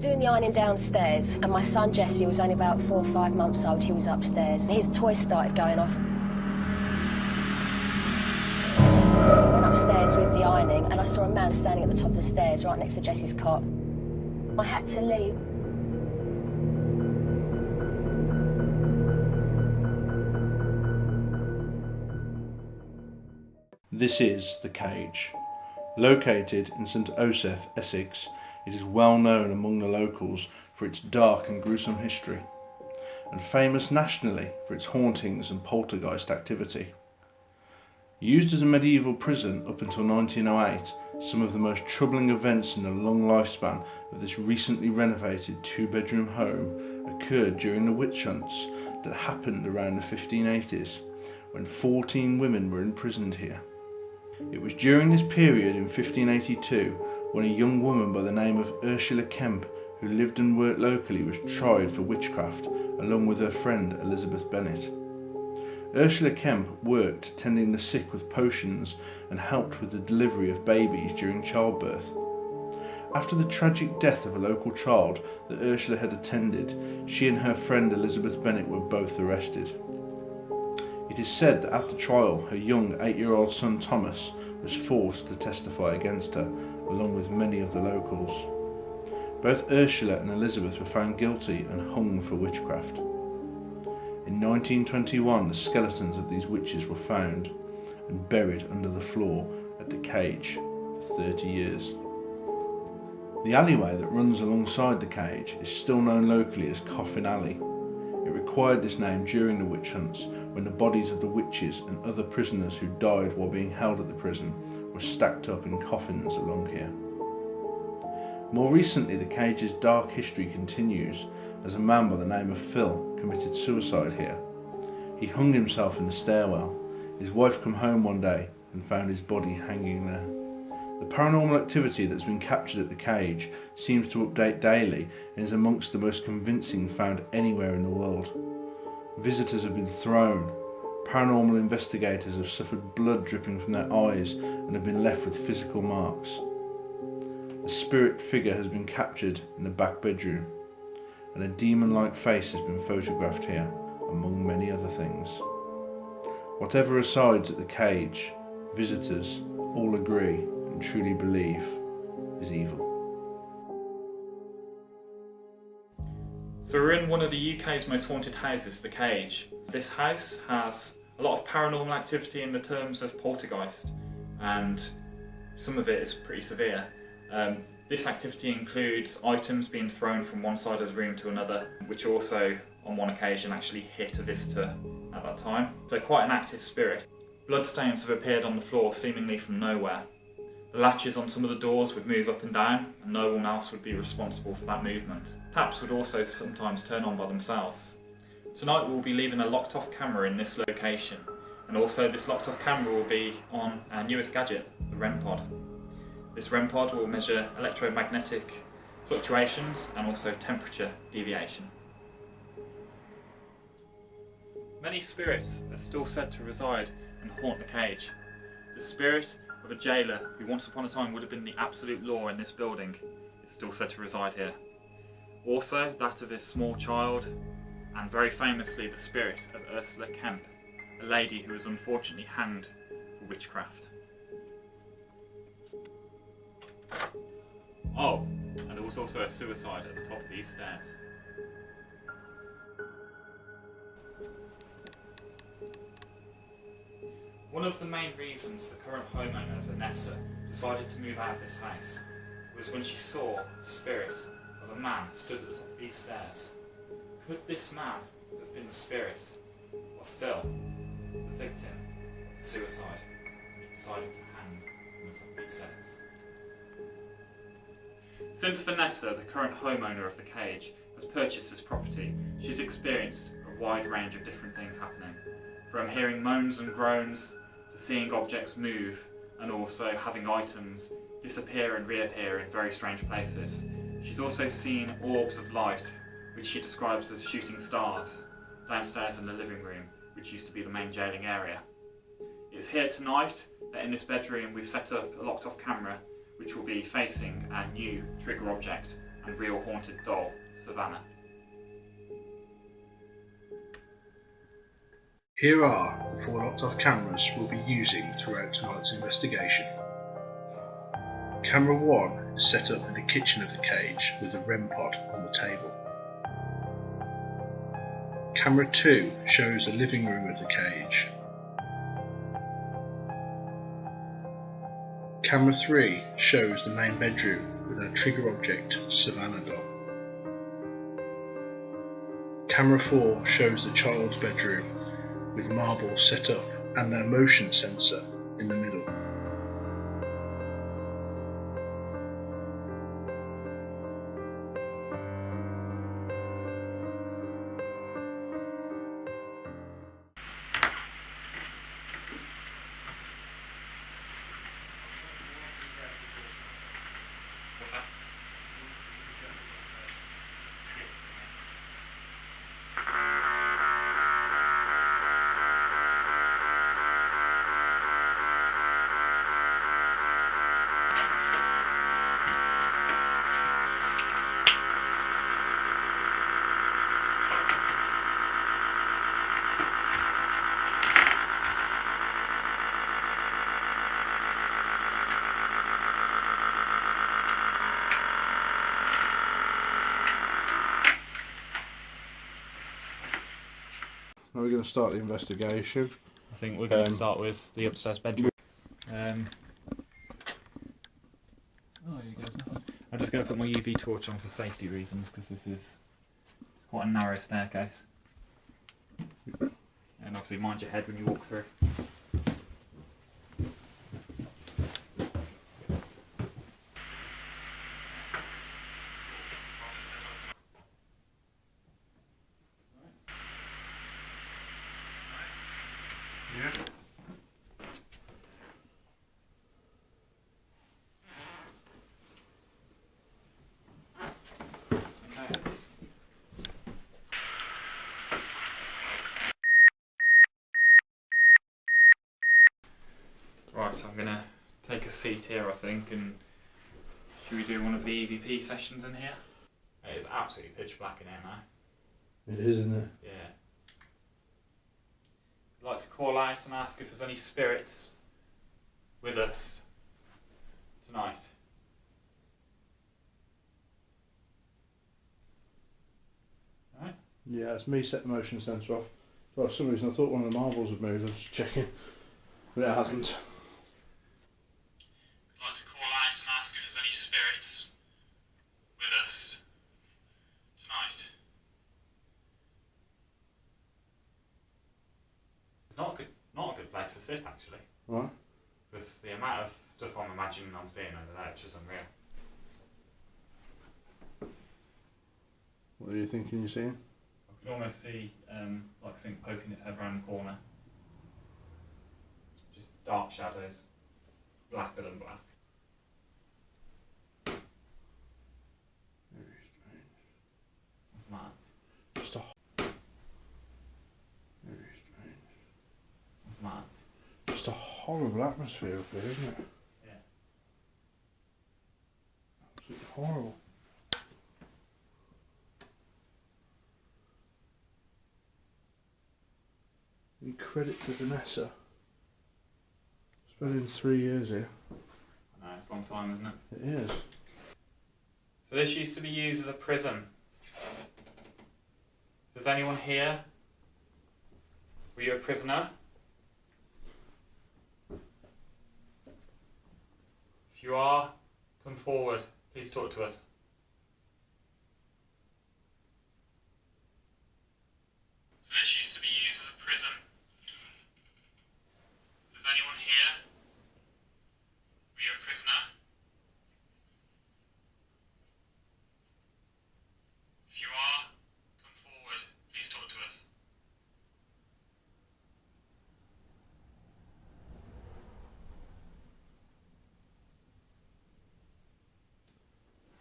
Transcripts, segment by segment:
doing the ironing downstairs, and my son Jesse was only about 4 or 5 months old. He was upstairs. His toys started going off. I went upstairs with the ironing, and I saw a man standing at the top of the stairs right next to Jesse's cot. I had to leave. This is The Cage. Located in St Oseth, Essex, it is well known among the locals for its dark and gruesome history, and famous nationally for its hauntings and poltergeist activity. Used as a medieval prison up until 1908, some of the most troubling events in the long lifespan of this recently renovated 2-bedroom home occurred during the witch hunts that happened around the 1580s, when 14 women were imprisoned here. It was during this period in 1582 when a young woman by the name of Ursula Kemp, who lived and worked locally, was tried for witchcraft along with her friend Elizabeth Bennet. Ursula Kemp worked tending the sick with potions and helped with the delivery of babies during childbirth. After the tragic death of a local child that Ursula had attended, she and her friend Elizabeth Bennet were both arrested. It is said that at the trial, her young 8-year-old son Thomas was forced to testify against her, along with many of the locals. Both Ursula and Elizabeth were found guilty and hung for witchcraft. In 1921, the skeletons of these witches were found and buried under the floor at the Cage for 30 years. The alleyway that runs alongside the Cage is still known locally as Coffin Alley. It required this name during the witch hunts, when the bodies of the witches and other prisoners who died while being held at the prison were stacked up in coffins along here. More recently, the Cage's dark history continues as a man by the name of Phil committed suicide here. He hung himself in the stairwell. His wife came home one day and found his body hanging there. The paranormal activity that's been captured at the Cage seems to update daily and is amongst the most convincing found anywhere in the world. Visitors have been thrown. Paranormal investigators have suffered blood dripping from their eyes and have been left with physical marks. A spirit figure has been captured in the back bedroom, and a demon-like face has been photographed here, among many other things. Whatever resides at the Cage, visitors all agree and truly believe is evil. So we're in one of the UK's most haunted houses, the Cage. This house has a lot of paranormal activity in the terms of poltergeist, and some of it is pretty severe. This activity includes items being thrown from one side of the room to another, which also on one occasion actually hit a visitor at that time. So quite an active spirit. Bloodstains have appeared on the floor seemingly from nowhere. The latches on some of the doors would move up and down, and no one else would be responsible for that movement. Taps would also sometimes turn on by themselves. Tonight we'll be leaving a locked off camera in this location, and also this locked off camera will be on our newest gadget, the REM pod. This REM pod will measure electromagnetic fluctuations and also temperature deviation. Many spirits are still said to reside and haunt the Cage. The spirit of a jailer who once upon a time would have been the absolute law in this building is still said to reside here. Also that of a small child, and very famously the spirit of Ursula Kemp, a lady who was unfortunately hanged for witchcraft. Oh, and there was also a suicide at the top of these stairs. One of the main reasons the current homeowner, Vanessa, decided to move out of this house was when she saw the spirit of a man stood at the top of these stairs. Could this man have been the spirit of Phil, the victim of the suicide, when he decided to hang from the top of these stairs? Since Vanessa, the current homeowner of the Cage, has purchased this property, she's experienced a wide range of different things happening, from hearing moans and groans to seeing objects move, and also having items disappear and reappear in very strange places. She's also seen orbs of light, which she describes as shooting stars, downstairs in the living room, which used to be the main jailing area. It's here tonight that in this bedroom we've set up a locked off camera which will be facing our new trigger object, and real haunted doll, Savannah. Here are the 4 locked off cameras we'll be using throughout tonight's investigation. Camera 1 is set up in the kitchen of the cage with the REM pod on the table. Camera 2 shows the living room of the cage. Camera 3 shows the main bedroom with our trigger object, Savannah doll. Camera 4 shows the child's bedroom with marbles set up and our motion sensor in the middle. What's that? Now we're going to start the investigation. I think we're going to start with the upstairs bedroom. Oh, you guys know. I'm just going to put my UV torch on for safety reasons because it's quite a narrow staircase. And obviously mind your head when you walk through. Yeah. Right, so I'm going to take a seat here, I think, and should we do one of the EVP sessions in here? It is absolutely pitch black in here now. It is, isn't it? Yeah. I'd like to call out and ask if there's any spirits with us tonight. Right? Yeah, it's me set the motion sensor off. So for some reason I thought one of the marbles had moved. I was just checking, but it hasn't. I'd like to call out and ask if there's any spirits with us tonight. It's not a good place to sit, actually. Right. Because the amount of stuff I'm imagining I'm seeing over there, it's just unreal. What are you thinking you're seeing? I can almost see like something poking its head around the corner. Just dark shadows, blacker than black. Very strange. What's the matter? Just a very strange. What's the matter? Just a horrible atmosphere up here, isn't it? Yeah. Absolutely horrible. Any credit to Vanessa. Spending 3 years here. I know, it's a long time, isn't it? It is. So this used to be used as a prison. Does anyone here? Were you a prisoner? If you are, come forward. Please talk to us. So this used to be used as a prison. Does anyone here? Were you a prisoner? If you are, come forward. Please talk to us.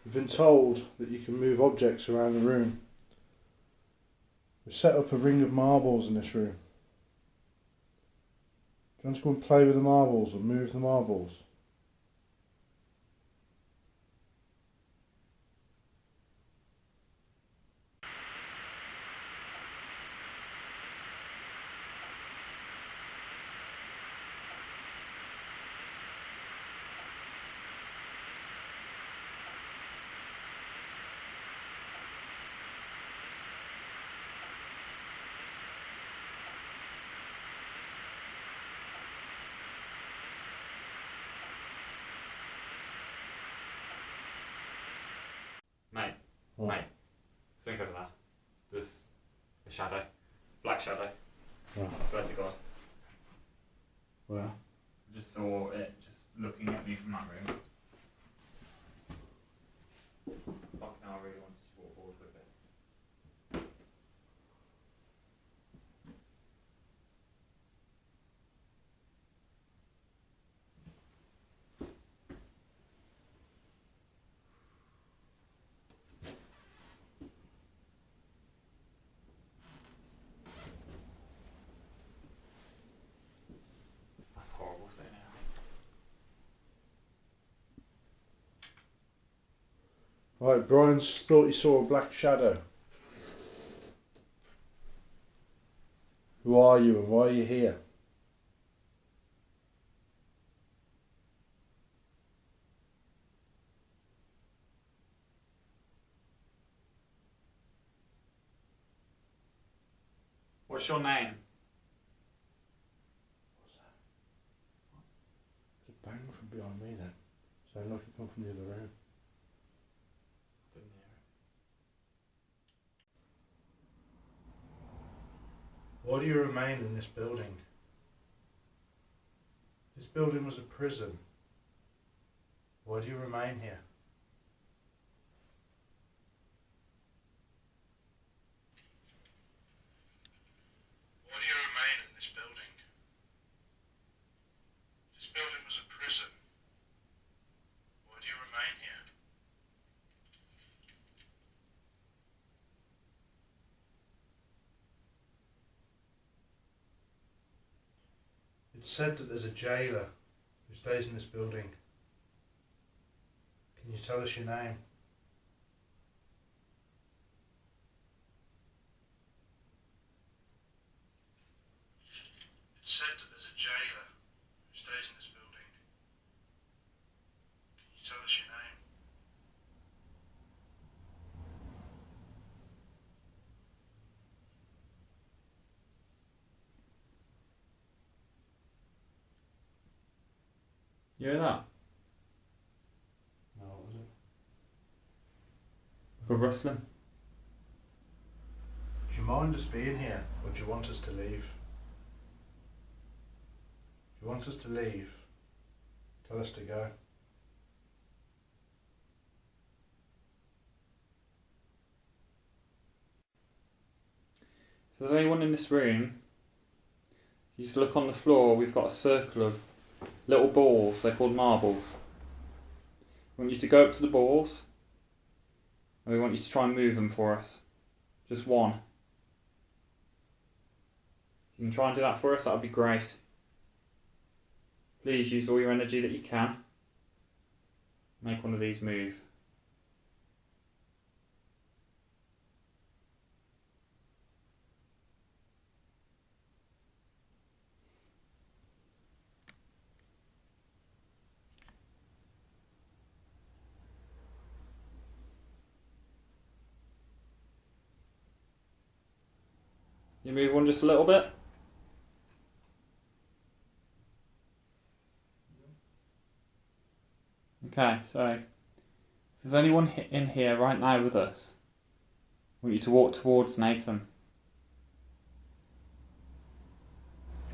We've been told that you can move objects around the room. We've set up a ring of marbles in this room. Do you want to go and play with the marbles or move the marbles? What? Mate, think over there. There's a shadow. Black shadow. Right. I swear to God. Well, I just saw it just looking at me from that room. Fuck now, I really wanted to walk forward with it. That's horrible saying it. right, Brian thought he saw a black shadow. Who are you and why are you here? What's your name? What's that? There's a bang from behind me then. Sound like it come from the other room. Didn't hear it. Why do you remain in this building? This building was a prison. Why do you remain here? Why do you remain in this building? This building was a prison. Why do you remain here? It's said that there's a jailer who stays in this building. Can you tell us your name? It's said that there's a jailer who stays in this building. Can you tell us your name? You hear that? No, what was it? Good rustling. Do you mind us being here, or do you want us to leave? If you want us to leave, tell us to go. If there's anyone in this room, you just look on the floor, we've got a circle of little balls, they're called marbles. We want you to go up to the balls, and we want you to try and move them for us. Just one. If you can try and do that for us, that would be great. Please use all your energy that you can. Make one of these move. You move one just a little bit. Okay, so if there's anyone in here right now with us, I want you to walk towards Nathan.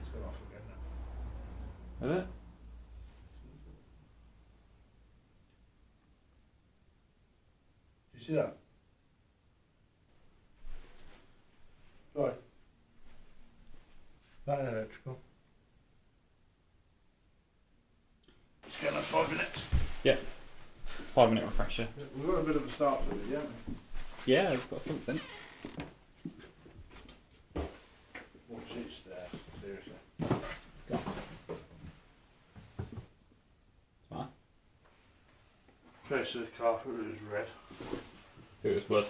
It's gone off again now. Is it? Do you see that? Right. That ain't electrical. It's going on 5 minutes. Yeah. 5-minute refresher. We've got a bit of a start to it, haven't we? Yeah, we've got something. Watch these stairs, seriously. Go on. Fine. Trace of the carpet was red. It was blood.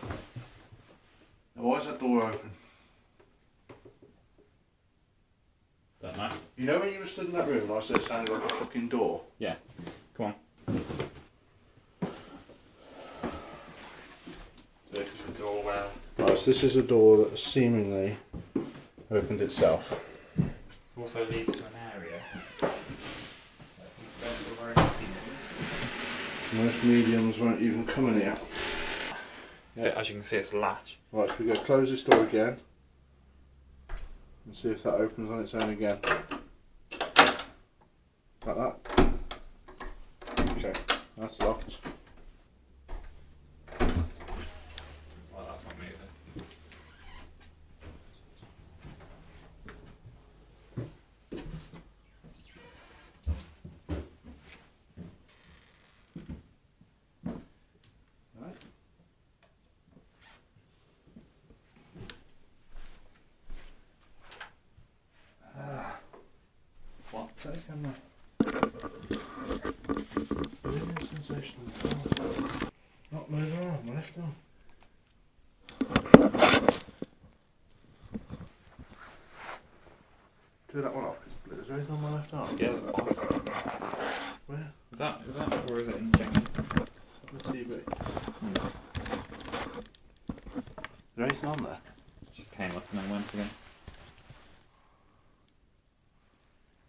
Now why is that door open? Don't know. You know when you were stood in that room and I said it sounded like a fucking door? Yeah. Come on. So this is the door where... Right, so this is a door that seemingly opened itself. It also leads to an area. Most mediums won't even come in here. So, as you can see, it's a latch. Right, so we go close this door again and see if that opens on its own again. Like that. Okay, that's locked. Well, that's not moving. Right. What? Take a camera. Really sensational. Not moving on, my left arm. Do that one off, because there's anything on my left arm. Yeah, there's a box. Where? Is that, or is it injected? The TV. Is there anything on there? Just came up and then went again.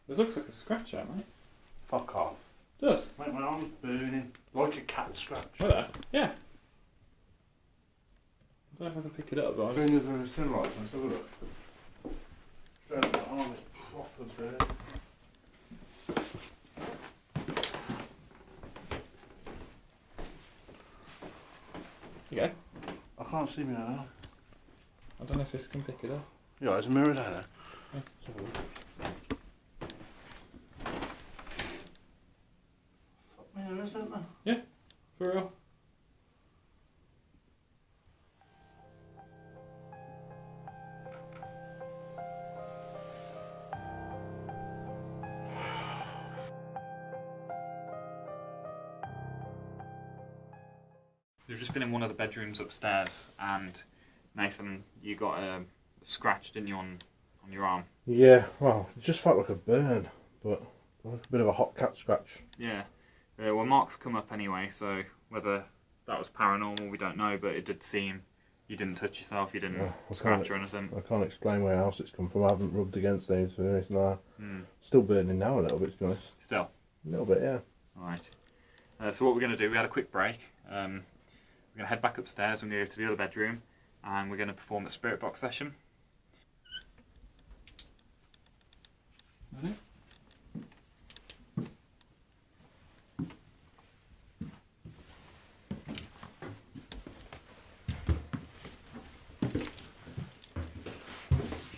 This looks like a scratch out, mate. Fuck off. It does. Mate, my arm's burning. Like a cat scratch. Where there? Yeah. I don't know if I can pick it up, but I'll Turn just... the tin lights on, let's have a look. My arm is proper burning. There you go. I can't see me now. I don't know if this can pick it up. Yeah, there's a mirror down there. Yeah. Let's have a look. Fuck me, there isn't there? Yeah, for real. We've just been in one of the bedrooms upstairs, and Nathan, you got a scratch, didn't you, on your arm? Yeah, well, it just felt like a burn, but like a bit of a hot cat scratch. Yeah. Well, marks come up anyway, so whether that was paranormal, we don't know, but it did seem you didn't touch yourself, you didn't scratch or anything. I can't explain where else it's come from. I haven't rubbed against anything or anything like that. Still burning now a little bit, to be honest. Still? A little bit, yeah. Alright. So what we're going to do, we had a quick break. We're going to head back upstairs, we're going to go to the other bedroom, and we're going to perform a spirit box session. Ready?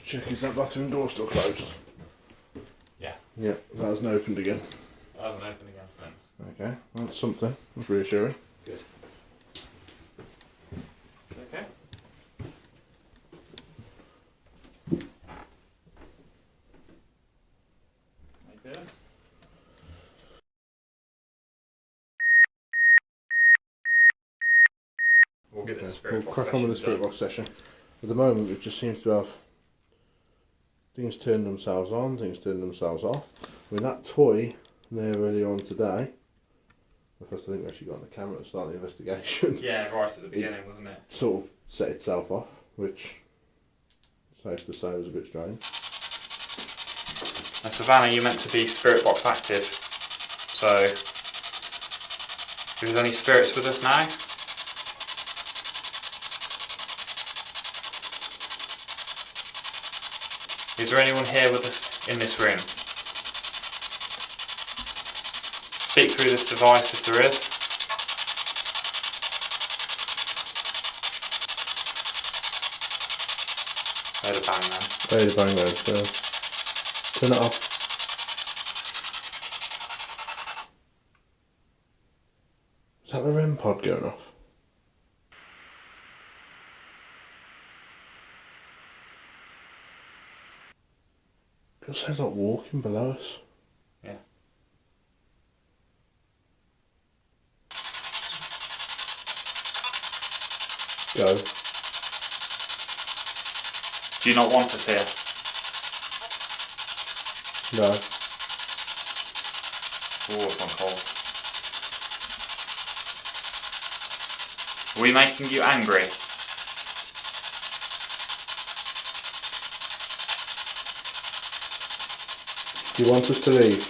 Check, is that bathroom door still closed? Yeah. Yeah, that hasn't opened again. It hasn't opened again since. Okay, well, that's something. That's reassuring. Good. Okay. Okay. We'll get this spirit box crack on with the spirit box session. At the moment, it just seems to have things turn themselves on, things turn themselves off. I mean, that toy there earlier on today, the first I think we actually got on the camera to start the investigation. Yeah, right at the beginning, wasn't it? Sort of set itself off, which, safe to say, was a bit strange. Now, Savannah, you're meant to be spirit box active, so if there's any spirits with us now, is there anyone here with us in this room? Speak through this device if there is. Heard a bang then. Play the bang mode first. Turn it off. Is that the REM pod going off? It sounds like walking below us. Yeah. Go. Do you not want to see it? No. Oh, it's gone cold. Are we making you angry? Do you want us to leave?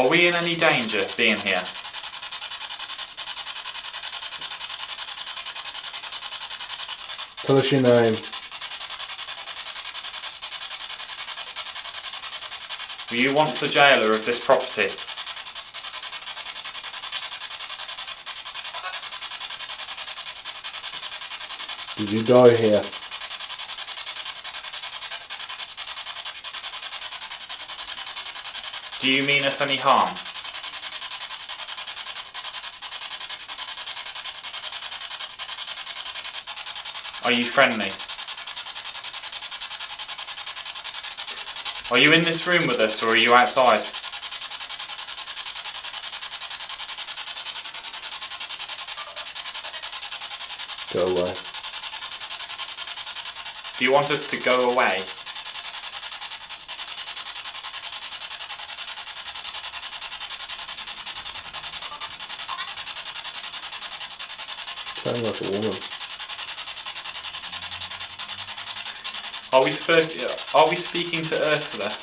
Are we in any danger being here? Tell us your name. Were you once the jailer of this property? Did you die here? Do you mean us any harm? Are you friendly? Are you in this room with us, or are you outside? Go away. Do you want us to go away? Sound like a woman. Are we speaking to Ursula?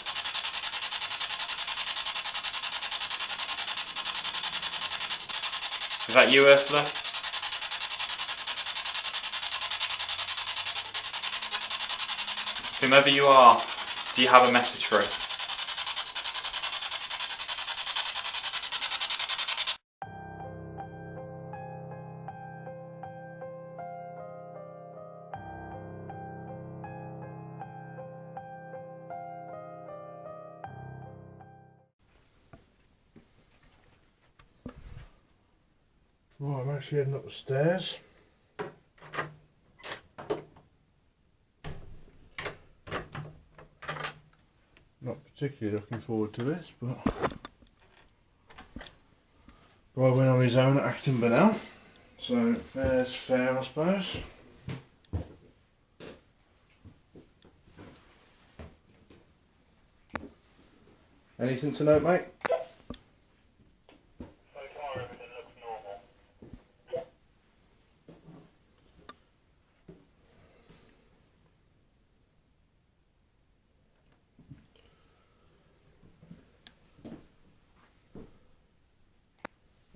Is that you, Ursula? Whomever you are, do you have a message for us? Right, I'm actually heading up the stairs. Not particularly looking forward to this, but Roy went on his own at Acton Burnell, so fair's fair, I suppose. Anything to note, mate?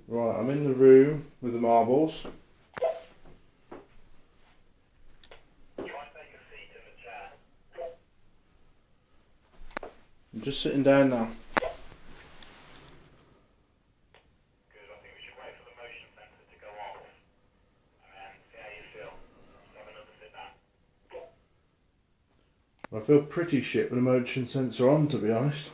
Right, I'm in the room with the marbles. Try and take a seat in the chair. I'm just sitting down now. Good, I think we should wait for the motion sensor to go off and then see how you feel. Just have another sit down. I feel pretty shit with the motion sensor on, to be honest.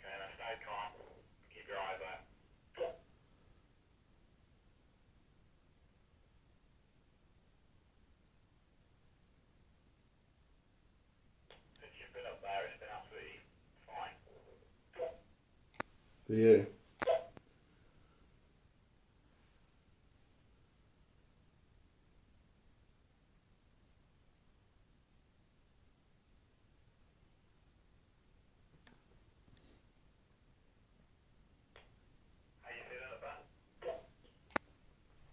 Okay, now stay calm. Keep your eyes out. Since you've been up there, it's been absolutely fine. For you. How you feeling up there?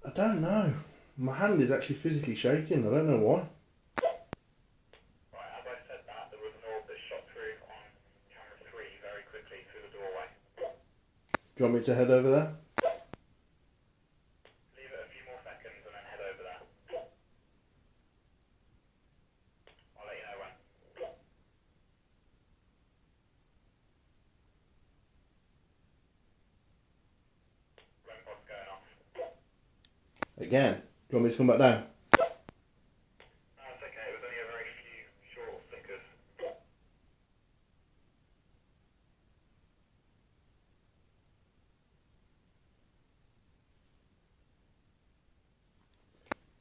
I don't know. My hand is actually physically shaking. I don't know why. Right, as I said that, there was an orb that shot through on camera 3 very quickly through the doorway. Do you want me to head over there? Leave it a few more seconds and then head over there. I'll let you know when. REM pod's going off. Again? Do you want me to come back down? No, it's okay. It was only a very few short flickers.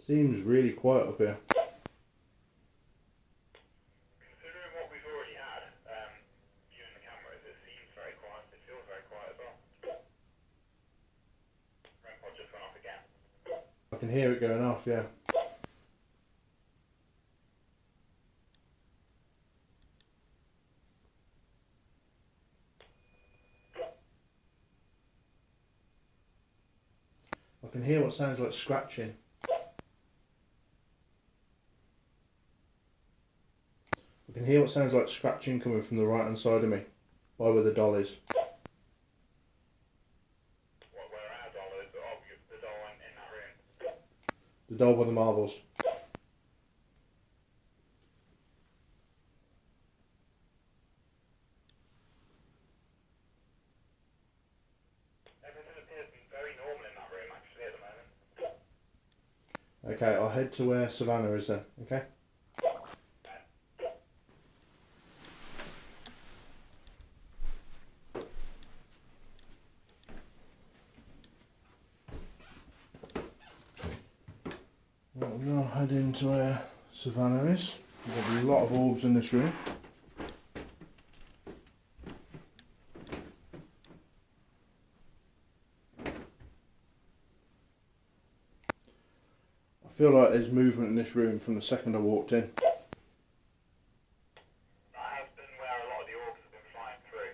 Seems really quiet up here. Considering what we've already had, viewing the cameras, it seems very quiet. It feels very quiet as well. REM pod just went off again. I can hear it going off, yeah. I can hear what sounds like scratching. can hear what sounds like scratching coming from the right hand side of me, by where the doll is. What, where our doll is? Oh, the doll in that room. The doll by the marbles. Everything appears to be very normal in that room actually at the moment. Okay, I'll head to where Savannah is then, okay? Right, I'm going to head into where Savannah is. There's a lot of orbs in this room. I feel like there's movement in this room from the second I walked in. That has been where a lot of the orbs have been flying through.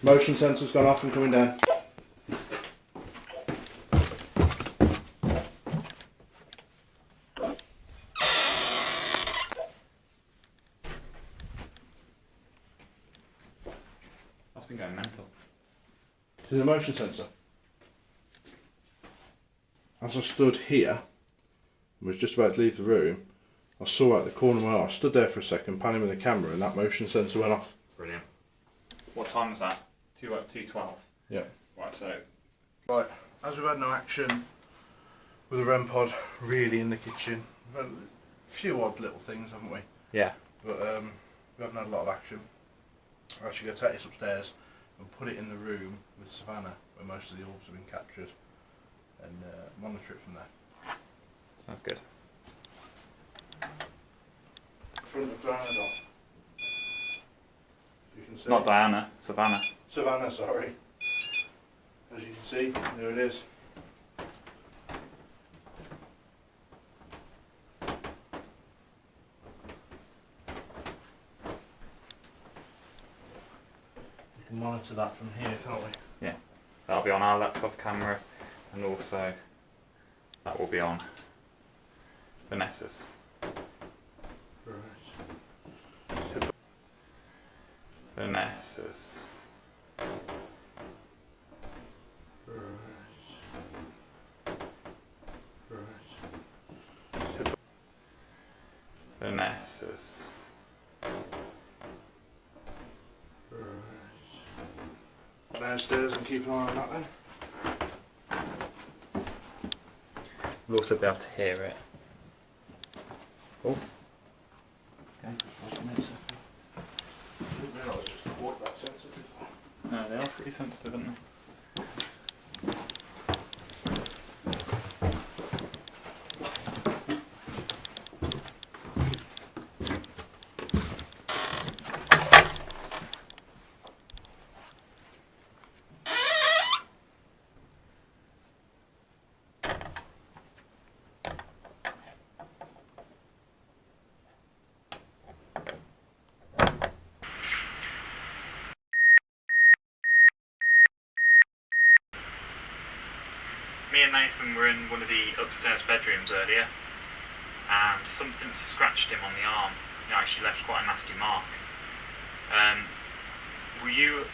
Motion sensor's gone off and coming down. That's been going mental. To the motion sensor. As I stood here and was just about to leave the room, I saw out the corner of my eye. I stood there for a second, panning with the camera, and that motion sensor went off. Brilliant. What time was that? 2:12. Yeah. Right, so Right, as we've had no action with the REM pod really in the kitchen, we've had a few odd little things, haven't we? yeah. But we haven't had a lot of action. I'm actually going to take this upstairs and put it in the room with Savannah, where most of the orbs have been captured, and monitor it from there. Sounds good. Front of Diana doll. You can see. Not Diana, Savannah. Savannah, sorry. As you can see, there it is. We can monitor that from here, can't we? Yeah. That'll be on our laptop camera, and also that will be on Vanessa's. Right. Vanessa's. Vanessa's. Downstairs and keep an eye on that then. We'll also be able to hear it. Oh. Okay. I didn't realise it was quite that sensitive. No, they are pretty sensitive, aren't they? Me and Nathan were in one of the upstairs bedrooms earlier, and something scratched him on the arm. It actually left quite a nasty mark. Were you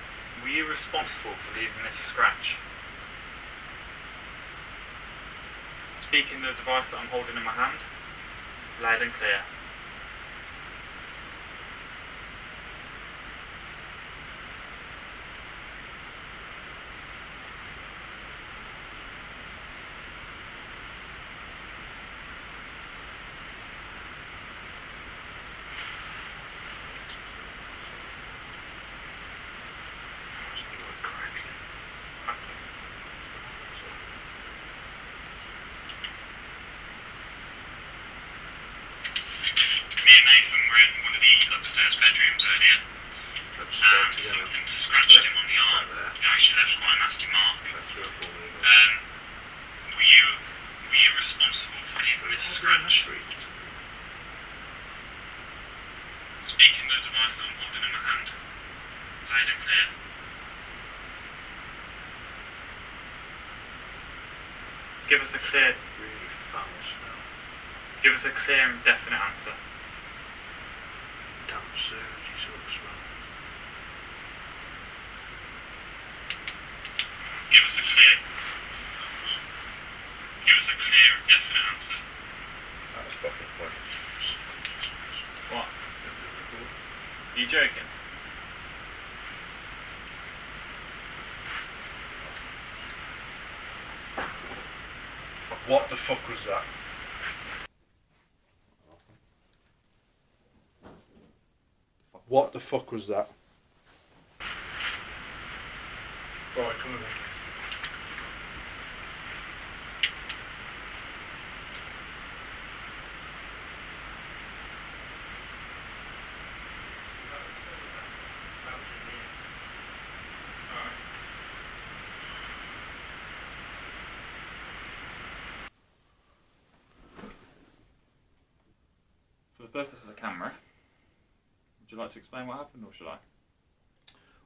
responsible for leaving this scratch? Speaking the device that I'm holding in my hand, loud and clear. upstairs bedrooms earlier. Something scratched him on the arm. It actually left quite a nasty mark. Were you responsible for leaving this scratch? Speaking of the device that I'm holding in my hand, loud and clear. Give us a clear, Really foul smell. give us a clear and definite answer. Damp sewagey sort of smell. Give us a clear and definite answer. That was fucking pointless. What? Are you joking? What the fuck was that? What the fuck was that? Right, come with me. For the purpose of the camera, would you like to explain what happened, or should I?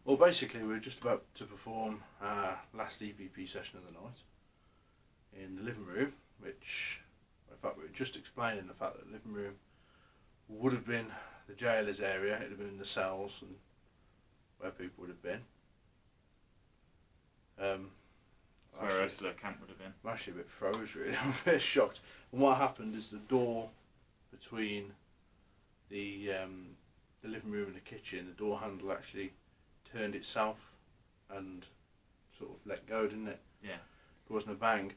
Well, basically, we were just about to perform our last EVP session of the night in the living room, which, in fact, we were just explaining the fact that the living room would have been the jailer's area. It would have been the cells and where people would have been. That's where Ursula Camp would have been. I'm actually a bit froze, really. I'm a bit shocked. And what happened is the door between the living room and the kitchen, the door handle actually turned itself and sort of let go, didn't it? Yeah. There wasn't a bang.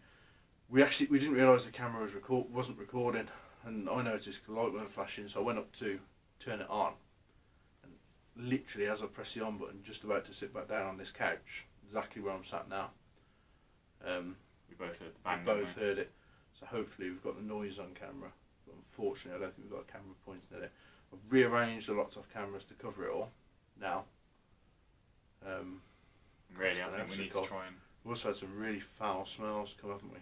We didn't realise the camera wasn't recording, and I noticed the light weren't flashing, so I went up to turn it on, and literally as I pressed the on button, just about to sit back down on this couch, exactly where I'm sat now. We both heard the bang. We both heard it, so hopefully we've got the noise on camera. But unfortunately, I don't think we've got a camera pointing at it. I've rearranged the lots of cameras to cover it all now. Really, I think we need to try and... We've also had some really foul smells come, haven't we?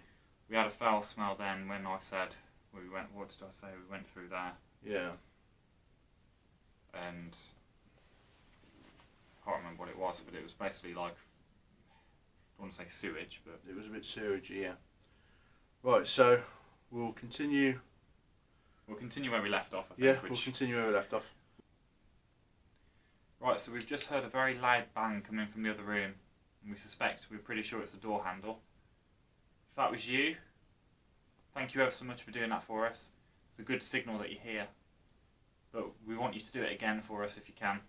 We had a foul smell then when I said, we went, what did I say, we went through there, Yeah. and I can't remember what it was, but it was basically like, I don't want to say sewage, but... It was a bit sewagey, yeah. Right, so we'll continue... We'll continue where we left off, I think. Yeah, we'll continue where we left off. Right, so we've just heard a very loud bang coming from the other room, and we're pretty sure it's the door handle. If that was you, thank you ever so much for doing that for us. It's a good signal that you're here, but we want you to do it again for us if you can.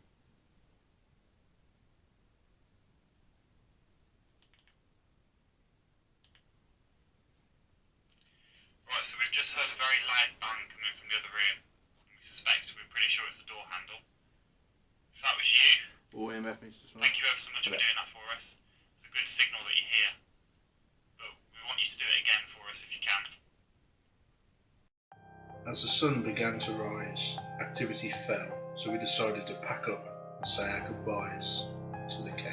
Right, so we've just heard a very loud bang coming from the other room. We're pretty sure it's the door handle. If that was you, All EMF needs to smell. thank you ever so much for doing that for us. It's a good signal that you're here. But we want you to do it again for us if you can. As the sun began to rise, activity fell, so we decided to pack up and say our goodbyes to the cave.